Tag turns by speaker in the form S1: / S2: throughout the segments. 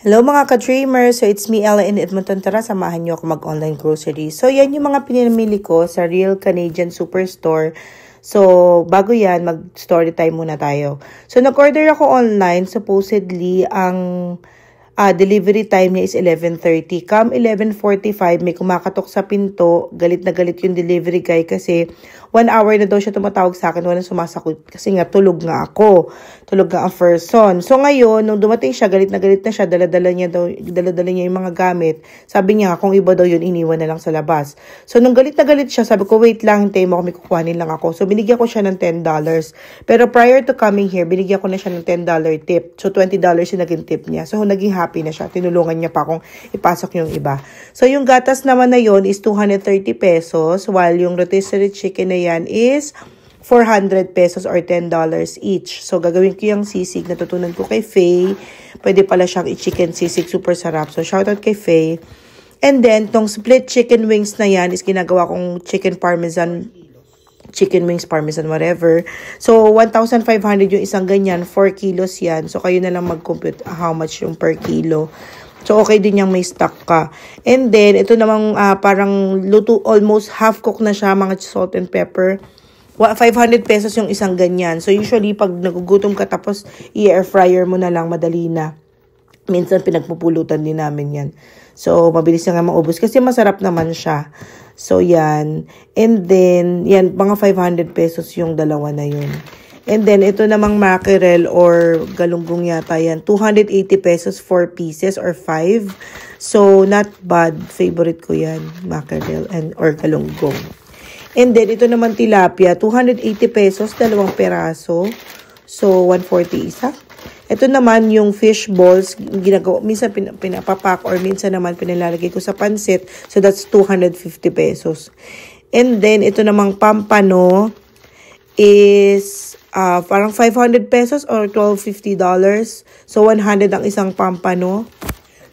S1: Hello mga ka-dreamers! So it's me Ella in Edmonton. Tara, samahan niyo ako mag-online grocery. So yan yung mga pinamili ko sa Real Canadian Superstore. So bago yan, mag-story time muna tayo. So nag-order ako online. Supposedly, ang delivery time niya is 11:30. Come 11:45, may kumakatok sa pinto. Galit na galit yung delivery guy kasi 1 hour na daw siya tumatawag sa akin. Walang sumasagot kasi nga tulog nga ako. Tulog nga ang first son. So ngayon, nung dumating siya, galit na siya. Dala-dala niya yung mga gamit. Sabi niya, kung iba daw yun, iniwan na lang sa labas. So nung galit na galit siya, sabi ko, wait lang, hintayin mo ako, may kukuhanin lang ako. So binigyan ko siya ng $10. Pero prior to coming here, binigyan ko na siya ng $10 tip. So $20 yung naging tip niya. So naging happy na siya. Tinulungan niya pa akong ipasok yung iba. So yung gatas naman na yon is 230 pesos, while yung rotisserie chicken na yan is 400 pesos or $10 each. So gagawin ko yung sisig, natutunan ko kay Faye. Pwede pala siyang i-chicken sisig, super sarap. So shoutout kay Faye. And then tong split chicken wings na yan is ginagawa kong chicken wings, parmesan, whatever. So, 1,500 yung isang ganyan. 4 kilos yan. So, kayo na lang mag-compute how much yung per kilo. So, okay din yung may stock ka. And then, ito namang parang luto, almost half cook na siya, mga salt and pepper. 500 pesos yung isang ganyan. So, usually, pag nagugutom ka, tapos i-air fryer mo na lang, madali na. Minsan, pinagpupulutan din namin yan. So, mabilis na nga maubos kasi masarap naman siya. So, yan. And then, yan, mga 500 pesos yung dalawa na yun. And then, ito namang mackerel or galunggong yata yan. 280 pesos, 4 pieces or 5. So, not bad. Favorite ko yan, mackerel or galunggong. And then, ito naman tilapia. 280 pesos, 2 peraso. So, 140 isa. Ito naman yung fish balls, ginagawa, minsan pinapapak or minsan naman pinalalagay ko sa pansit. So, that's 250 pesos. And then, ito namang pampano is parang 500 pesos or $1,250. So, 100 ang isang pampano.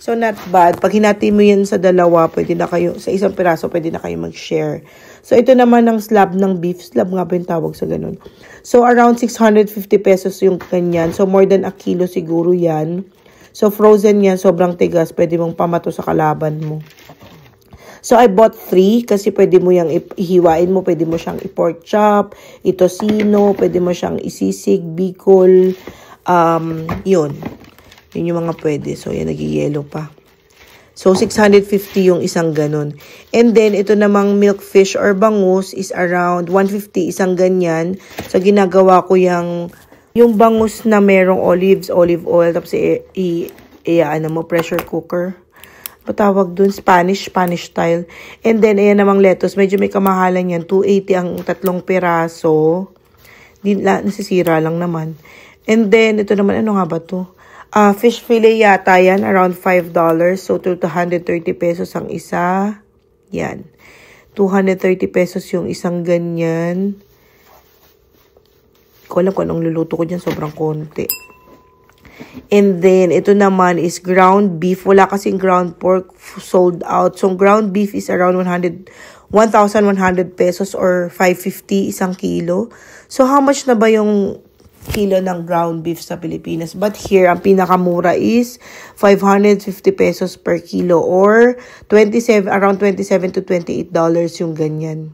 S1: So, not bad. Pag hinati mo yan sa dalawa, pwede na kayo, sa isang piraso, pwede na kayo mag-share. So, ito naman ang slab ng beef. Slab nga ba yung tawag sa ganun? So, around 650 pesos yung kanyan. So, more than a kilo siguro yan. So, frozen yan. Sobrang tigas. Pwede mong pamato sa kalaban mo. So, I bought 3 kasi pwede mo yung ihiwain mo. Pwede mo siyang i-pork chop, itosino, pwede mo siyang isisig, bicol, yun. Yun yung mga pwede. So, yan, nag-yellow pa. So, 650 yung isang ganun. And then, ito namang milk fish or bangus is around 150 isang ganyan. So, ginagawa ko yung bangus na merong olive oil, tapos pressure cooker. Patawag dun, Spanish style. And then, ayan namang lettuce. Medyo may kamahalan yan. 280 ang 3 peraso. Nasisira lang naman. And then, ito naman, ano nga ba to? Fish fillet yata yan, around $5. So, 230 pesos ang isa. Yan. 230 pesos yung isang ganyan. Ko alam kung anong luluto ko dyan, sobrang konti. And then, ito naman is ground beef. Wala kasing ground pork, sold out. So, ground beef is around 1,100 pesos or 550 isang kilo. So, how much na ba yung kilo ng ground beef sa Pilipinas? But here, ang pinakamura is 550 pesos per kilo or around 27 to $28 yung ganyan.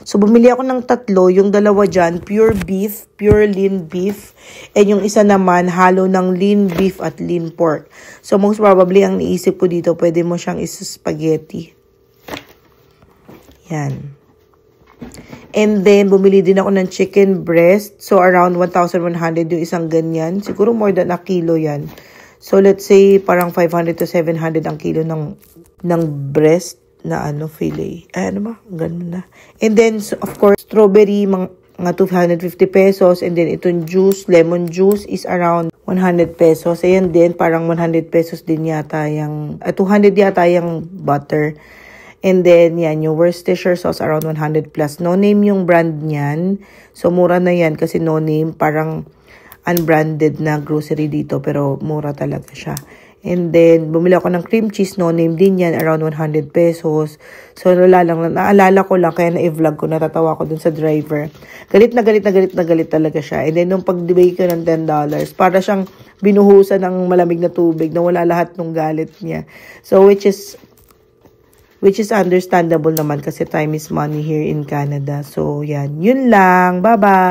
S1: So, bumili ako ng 3. Yung dalawa dyan, pure beef, pure lean beef. And yung isa naman, halo ng lean beef at lean pork. So, most probably, ang naisip ko dito, pwede mo siyang spaghetti. Yan. And then, bumili din ako ng chicken breast. So, around 1,100 yung isang ganyan. Siguro more than a kilo yan. So, let's say, parang 500 to 700 ang kilo ng breast na fillet. Ano ba? Ganun na. And then, so, of course, strawberry, mga 250 pesos. And then, itong juice, lemon juice is around 100 pesos. Ayan din, parang 100 pesos din yata yung, 200 yata yung butter. And then, yan, yung Worcestershire sauce around 100 plus. No name yung brand niyan. So, mura na yan kasi no name. Parang unbranded na grocery dito. Pero, mura talaga siya. And then, bumili ako ng cream cheese, no name din yan, around 100 pesos. So, naalala ko lang, kaya na-vlog ko, natatawa ko dun sa driver. Galit na galit talaga siya. And then, nung pag-debate ko ng $10, para siyang binuhusan ng malamig na tubig na wala lahat ng galit niya. So, which is understandable naman kasi time is money here in Canada. So, yan. Yun lang. Bye-bye!